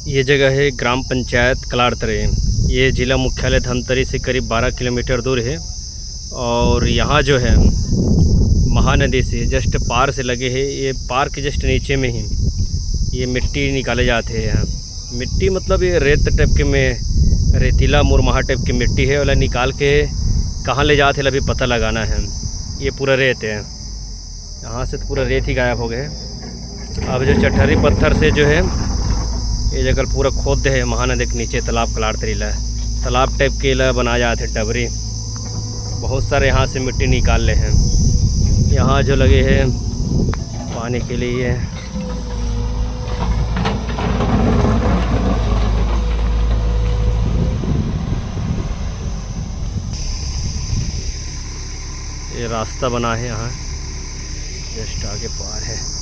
ये जगह है ग्राम पंचायत कलाड़तरे। ये ज़िला मुख्यालय धमतरी से करीब 12 किलोमीटर दूर है। और यहाँ जो है महानदी से जस्ट पार से लगे हैं। ये पार के जस्ट नीचे में ही ये मिट्टी निकाले जाते हैं। यहाँ मिट्टी मतलब ये रेत टाइप के में, रेतीला मुरमाहा टाइप की मिट्टी है। वाला निकाल के कहाँ ले जाते हैं अभी पता लगाना है। ये पूरा रेत है, यहाँ से तो पूरा रेत ही गायब हो गए। अब जो चटहरी पत्थर से जो है ये जगह पूरा खोद है महानदी के नीचे तालाब कलाड़तरी ला तालाब टाइप के ला बनाया जाते डबरी। बहुत सारे यहाँ से मिट्टी निकाल ले हैं। यहाँ जो लगे हैं पानी के लिए ये रास्ता बना है। यहाँ जस्ट आगे पार है।